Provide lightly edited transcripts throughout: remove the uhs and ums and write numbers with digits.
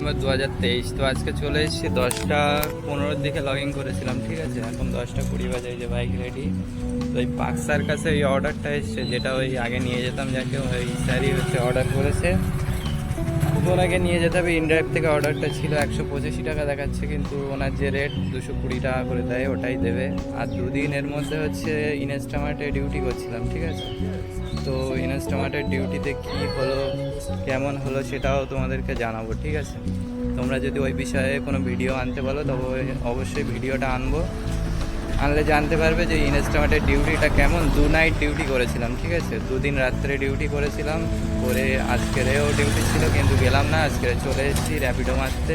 December 2023। তো আজকে চলে এসেছি 10টা 15-র দিকে লগ ইন করেছিলাম, ঠিক আছে। এখন 10টা 20 বাজে, এই যে বাইক রেডি। তো ওই পাকসার কাছে ওই অর্ডারটা এসছে, যেটা ওই আগে নিয়ে যেতাম, যাকে ওই স্যারই হচ্ছে অর্ডার করেছে। ওনাকে নিয়ে যেতে হবে। ইনড্রাইভ থেকে অর্ডারটা ছিল 185 টাকা দেখাচ্ছে, কিন্তু ওনার যে রেট 220 টাকা করে দেয়, ওটাই দেবে। আর দুদিন এর মধ্যে হচ্ছে ইনস্টামার্টে ডিউটি করছিলাম, ঠিক আছে। তো ইনস্টামার্টের ডিউটিতে কী হলো, কেমন হলো, সেটাও তোমাদেরকে জানাবো, ঠিক আছে। তোমরা যদি ওই বিষয়ে কোনো ভিডিও আনতে বলো, তবে অবশ্যই ভিডিওটা আনবো। আনলে জানতে পারবে যে ইনস্টামার্টের ডিউটিটা কেমন। 2 নাইট ডিউটি করেছিলাম, ঠিক আছে। দুদিন রাত্রে ডিউটি করেছিলাম, করে আজকেরও ডিউটি ছিল, কিন্তু গেলাম না। আজকে চলে এসেছি র্যাপিডো মারতে।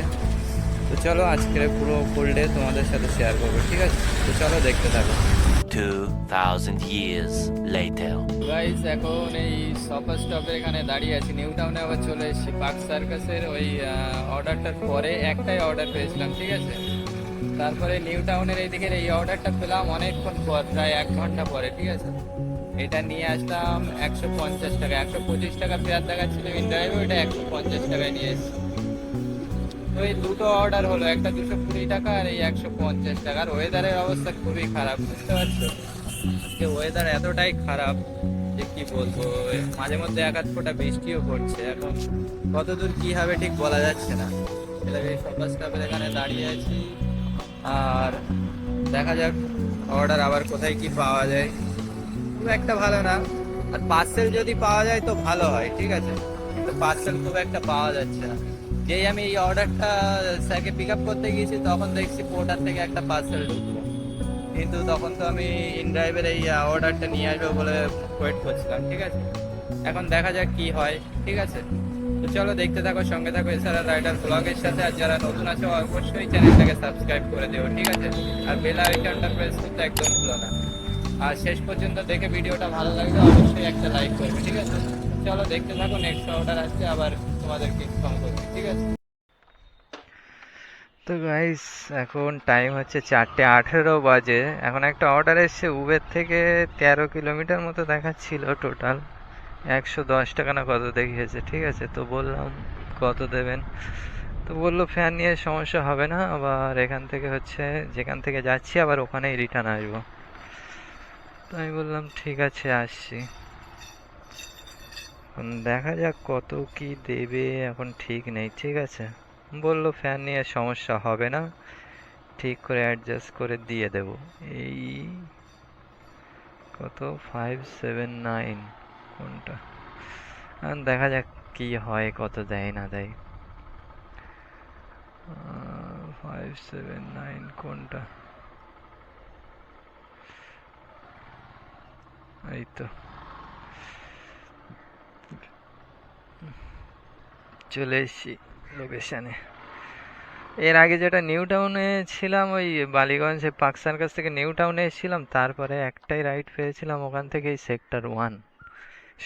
তো চলো আজকের পুরো ফুল ডে তোমাদের সাথে শেয়ার করবো, ঠিক আছে। তো চলো দেখতে থাকো। 2000 years later. গাইস, এখন এই সফা স্টপের এখানে দাঁড়িয়ে আছি। নিউ টাউনে আবার চলে এসেছি। পার্ক সার্কাসের ওই অর্ডারটার পরে একটাই অর্ডার পেয়েছিলাম, ঠিক আছে। তারপরে নিউ টাউনের এই দিকের এই অর্ডারটা পেলাম অনেকক্ষণ পর, প্রায় 1 ঘন্টা পরে, ঠিক আছে। এটা নিয়ে আসলাম 150 টাকা। 125 টাকা ফেয়ার দেখাচ্ছিল ইনড্রাইভে, ওইটা 150 টাকায় নিয়ে এসেছি। তো এই দুটো অর্ডার হলো, একটা 220 টাকা আর এই 150 টাকা। আর ওয়েদারের অবস্থা খুবই খারাপ, বুঝতে পারছো। যে ওয়েদার এতটাই খারাপ যে কি বলবো। মাঝে মধ্যে এক আধ ফোঁটা বৃষ্টিও পড়ছে। এখন কত দূর কি হবে ঠিক বলা যাচ্ছে না। এলাকায় সকাল স্টাফের এখানে দাঁড়িয়ে আছি, আর দেখা যাক অর্ডার আবার কোথায় কি পাওয়া যায়। খুব একটা ভালো না। আর পার্সেল যদি পাওয়া যায় তো ভালো হয়, ঠিক আছে। কিন্তু পার্সেল খুব একটা পাওয়া যাচ্ছে না। যেই আমি এই অর্ডারটা স্যারকে পিক আপ করতে গিয়েছি, তখন দেখছি পোর্টার থেকে একটা পার্সেল ঢুকলো। কিন্তু তখন তো আমি ইনড্রাইভের এই অর্ডারটা নিয়ে আসবো বলে ওয়েট করছিলাম, ঠিক আছে। এখন দেখা যাক কি হয়, ঠিক আছে। তো চলো দেখতে থাকো, সঙ্গে থাকো এছাড়া রাইডার ব্লগের সাথে। আর যারা নতুন আছে অবশ্যই চ্যানেলটাকে সাবস্ক্রাইব করে দিও, ঠিক আছে। আর বেল আইকনটা প্রেস করতে একদম ভুলো না। আর শেষ পর্যন্ত দেখে ভিডিওটা ভালো লাগলে অবশ্যই একটা লাইক করবে, ঠিক আছে। চলো দেখতে থাকো, নেক্সট অর্ডার আসছে আবার তোমাদেরকে ইনফর্ম করছি, ঠিক আছে। তো গাইস, এখন টাইম হচ্ছে 4:18 বাজে। এখন একটা অর্ডার এসছে উবের থেকে, 13 কিলোমিটার মতো দেখাচ্ছিল টোটাল। 110 টাকা না কত দেখিয়েছে, ঠিক আছে। তো বললাম কত দেবেন। তো বললো ফ্যান নিয়ে সমস্যা হবে না, আবার এখান থেকে হচ্ছে যেখান থেকে যাচ্ছি আবার ওখানেই রিটার্ন আসবো। তো আমি বললাম ঠিক আছে, আসছি। এখন দেখা যাক কত কি দেবে, এখন ঠিক নেই, ঠিক আছে। বললো ফ্যান নিয়ে সমস্যা হবে না, ঠিক করে অ্যাডজাস্ট করে দিয়ে দেব। এই কত, 579 কোনটা। এখন দেখা যাক কি হয়, কত দেয় না দেয়। 579 কোনটা, এই তো চলে এসেছি লোকেশানে। এর আগে যেটা নিউ টাউনে ছিলাম, ওই বালিগঞ্জে পাকসার কাছ থেকে নিউ টাউনে এসেছিলাম, তারপরে একটাই রাইড পেয়েছিলাম ওখান থেকেই সেক্টর 1।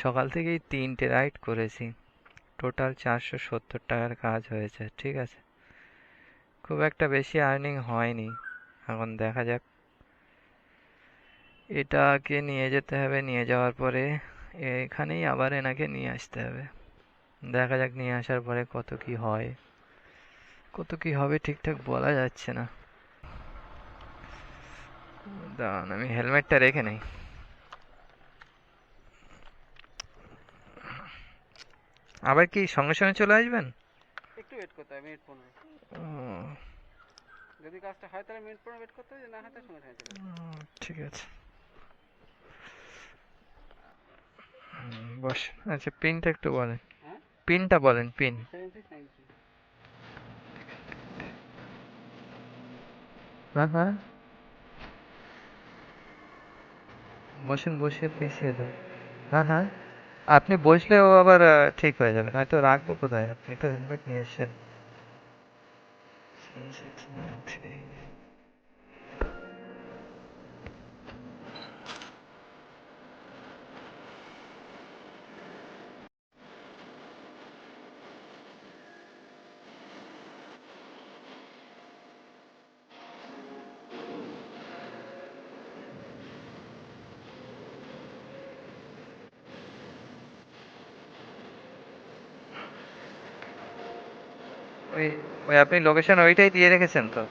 সকাল থেকেই 3টে রাইড করেছি, টোটাল 470 টাকার কাজ হয়েছে, ঠিক আছে। খুব একটা বেশি আর্নিং হয়নি। এখন দেখা যাক, এটাকে নিয়ে যেতে হবে, নিয়ে যাওয়ার পরে এখানেই আবার এনাকে নিয়ে আসতে হবে। দেখা যাক নিয়ে আসার পরে কত কি হয়, কত কি হবে ঠিকঠাক বলা যাচ্ছে না। দাঁড়ান, আমি হেলমেটটা রেখে নেই। আবার কি সঙ্গে সঙ্গে চলে আসবেন? একটু ওয়েট করতে হবে, মিনিট 15। ও, যদি কাজটা হয় তাহলে মিনিট 15 ওয়েট করতে হবে, না হয় তাহলে সঙ্গে সঙ্গে চলে আসবে। ঠিক আছে। বস। আচ্ছা, পিনটা একটু বলেন। হ্যাঁ, পিনটা বলেন, পিন। 7693। হ্যাঁ হ্যাঁ, বসেন, বসে পিছিয়ে দেন। হ্যাঁ হ্যাঁ, আপনি বসলে ও আবার ঠিক হয়ে যাবে, নয়তো রাখবো কোথায়, আপনি তো হেলমেট নিয়ে এসেছেন। 7693। ওই ওই আপনি লোকেশন ওইটাই দিয়ে রেখেছেন তো?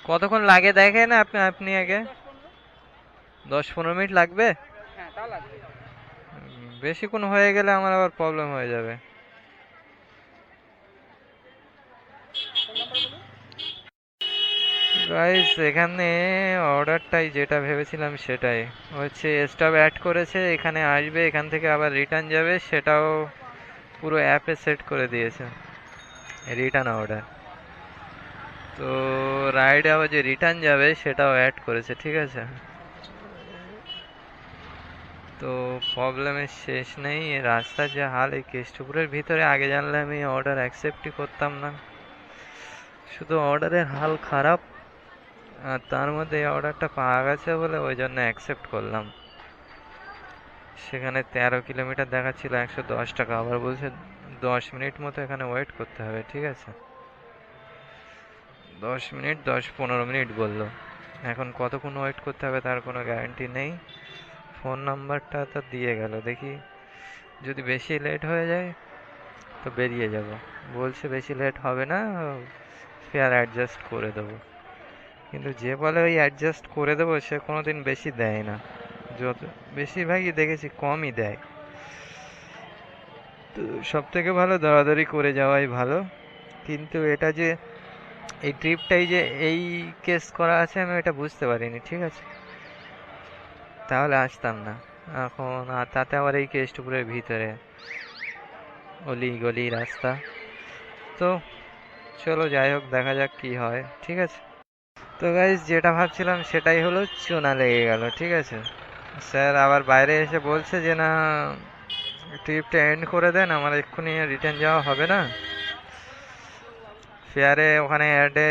কতক্ষণ লাগে দেখেন আপনি আপনি আগে? 10-15 মিনিট লাগবে? হ্যাঁ তাও লাগবে। বেশিক্ষণ হয়ে গেলে আমার আবার প্রবলেম হয়ে যাবে। ফোন নাম্বার বলুন। গাইস এখানে অর্ডারটাই যেটা ভেবেছিলাম সেটাই হচ্ছে, স্টপ অ্যাড করেছে, এখানে আসবে, এখান থেকে আবার রিটার্ন যাবে, সেটাও পুরো অ্যাপে সেট করে দিয়েছে রিটার্ন অর্ডার। তো রাইডে আবার যে রিটার্ন যাবে সেটাও অ্যাড করেছে, ঠিক আছে। তো প্রবলেমের শেষ নেই, এই রাস্তার যে হাল এই কেষ্টপুরের ভিতরে, আগে জানলে আমি অর্ডার অ্যাকসেপ্টই করতাম না, শুধু অর্ডারের হাল খারাপ। আর তার মধ্যে এই অর্ডারটা পাওয়া গেছে বলে ওই জন্য অ্যাকসেপ্ট করলাম। সেখানে 13 কিলোমিটার দেখাচ্ছিল 110 টাকা, আবার বলছে 10 মিনিট মতো এখানে ওয়েট করতে হবে, ঠিক আছে। 10 মিনিট 10-15 মিনিট বললো, এখন কতক্ষণ ওয়েট করতে হবে তার কোনো গ্যারান্টি নেই। ফোন নাম্বারটা তো দিয়ে গেল, দেখি যদি বেশি লেট হয়ে যায় তো বেরিয়ে যাব। বলছে বেশি লেট হবে না, ফেয়ার অ্যাডজাস্ট করে দেবো। কিন্তু যে বলে ওই অ্যাডজাস্ট করে দেবো সে কোনোদিন বেশি দেয় না, যত বেশিরভাগই দেখেছি কমই দেয়। তো সব থেকে ভালো দরাদরি করে যাওয়াই ভালো। কিন্তু এটা যে এই ট্রিপটাই যে এই কেস করা আছে আমি এটা বুঝতে পারিনি, ঠিক আছে, তাহলে আসতাম না এখন। আর তাতে আবার এই কেষ্টপুরের ভিতরে অলি গলি রাস্তা। তো চলো যাই হোক, দেখা যাক কি হয়, ঠিক আছে। তো গাইজ যেটা ভাবছিলাম সেটাই হলো, চুনা লেগে গেল, ঠিক আছে। স্যার আবার বাইরে এসে বলছে যে না, ট্রিপটা এন্ড করে দেন, আমার এক্ষুনি রিটার্ন যাওয়া হবে না। ফেয়ারে ওখানে অ্যাডে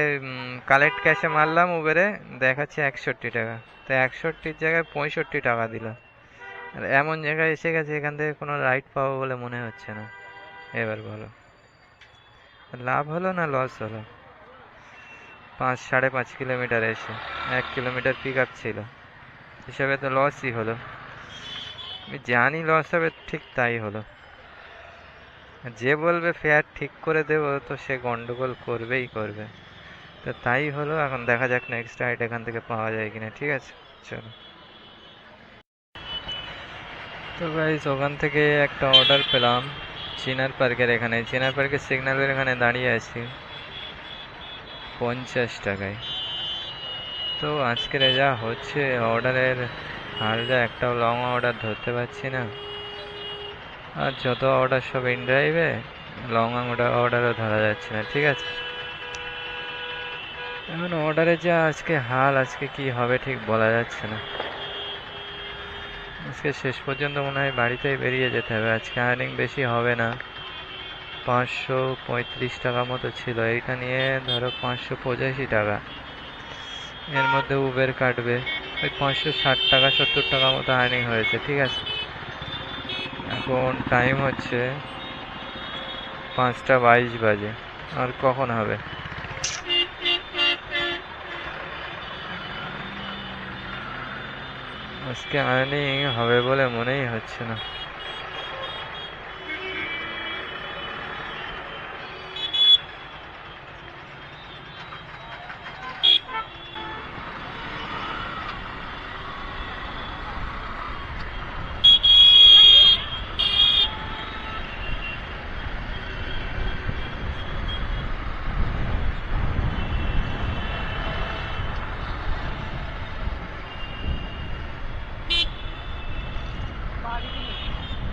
কালেক্ট ক্যাশে মারলাম উবেরে, দেখাচ্ছে 61 টাকা। তো 61-র জায়গায় 65 টাকা দিল। আর এমন জায়গায় এসে গেছে এখান থেকে কোনো রাইড পাবো বলে মনে হচ্ছে না। এবার বলো, লাভ হলো না লস হলো? 5-5.5 কিলোমিটার এসে 1 কিলোমিটার পিক আপ ছিল, হিসাবে তো লসই হলো। আমি জানি লস হবে, ঠিক তাই হলো। যে বলবে ফেয়ার ঠিক করে দেবো তো সে গন্ডগোল করবেই করবে। তো তাই হলো, এখন দেখা যাক নেক্সট রাইড এখান থেকে পাওয়া যায় কিনা। ঠিক আছে, চলো। তো গাইস ওখান থেকে একটা অর্ডার পেলাম চিনার পার্কের এখানে, চিনার পার্কের সিগন্যালের এখানে দাঁড়িয়ে আছি 50 টাকায়। তো আজকের যা হচ্ছে অর্ডারের হার, যা একটাও লং অর্ডার ধরতে পারছি না, আর যত অর্ডার সব ইন ড্রাইভে, লং অর্ডারও ধরা যাচ্ছে না। ঠিক আছে, এখন অর্ডারে যা আজকে হাল, আজকে কি হবে ঠিক বলা যাচ্ছে না। আজকে শেষ পর্যন্ত মনে হয় বাড়িতেই বেরিয়ে যেতে হবে। আজকে আর্নিং বেশি হবে না, 535 টাকা মতো ছিল, এইটা নিয়ে ধরো 585 টাকা, এর মধ্যে উবের কাটবে, ওই 560 টাকা 70 টাকা মতো আর্নিং হয়েছে। ঠিক আছে, এখন টাইম হচ্ছে 5টা 22 বাজে, আর কখন হবে? আজকে আর্নিং হবে বলে মনেই হচ্ছে না।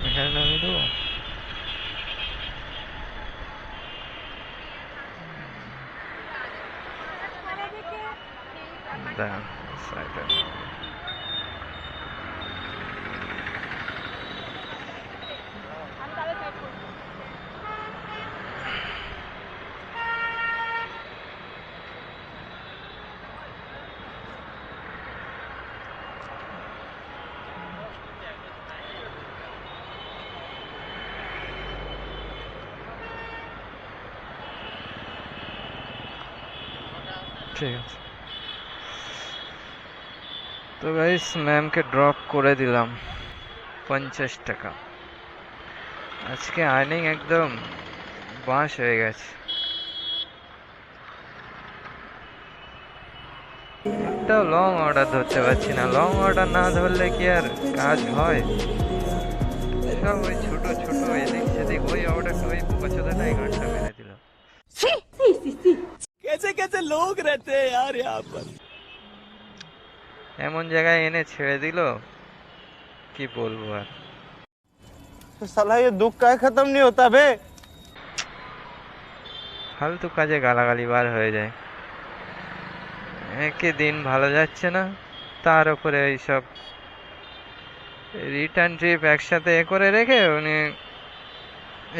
এখানে নামিয়ে দেবো? দাঁড়ান, সাইডে। ঠিক আছে, তো গাইস ম্যামকে ড্রপ করে দিলাম 50 টাকা। আজকে আর্নিং একদম বাঁশ হয়ে গেছে। একটাও লং অর্ডার ধরতে পারছি না, লং অর্ডার না ধরলে কি আর কাজ হয়? সব ওই ছোট ছোট এদিক সেদিক, ওই অর্ডারটা ওই 75 ঘন্টা মেরে দিল। कैसे कैसे लोग रहते हैं यार यहाँ पर। এমন জায়গায় এনে ছেড়ে দিল, কি বলবো আর। तो साला ये दुख का खत्म नहीं होता बे। ফালতু কাজে গালাগালি বার হয়ে যায়। একে দিন ভালো যাচ্ছে না, তার উপরে এইসব রিটার্ন ট্রিপ একসাথে করে রেখে উনি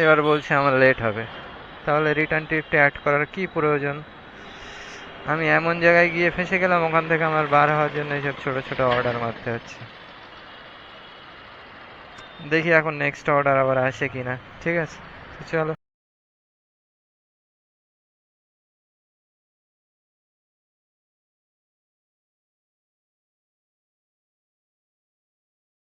এবার বলছে আমার লেট হবে। তাহলে রিটার্ন ট্রিপটা অ্যাড করার কি প্রয়োজন? আমি এমন জায়গায় গিয়ে ফেঁসে গেলাম, ওখান থেকে আমার বার হওয়ার জন্য এইসব ছোট ছোট অর্ডার মারতে হচ্ছে। দেখি এখন নেক্সট অর্ডার আবার আসে কিনা। ঠিক আছে, চলো।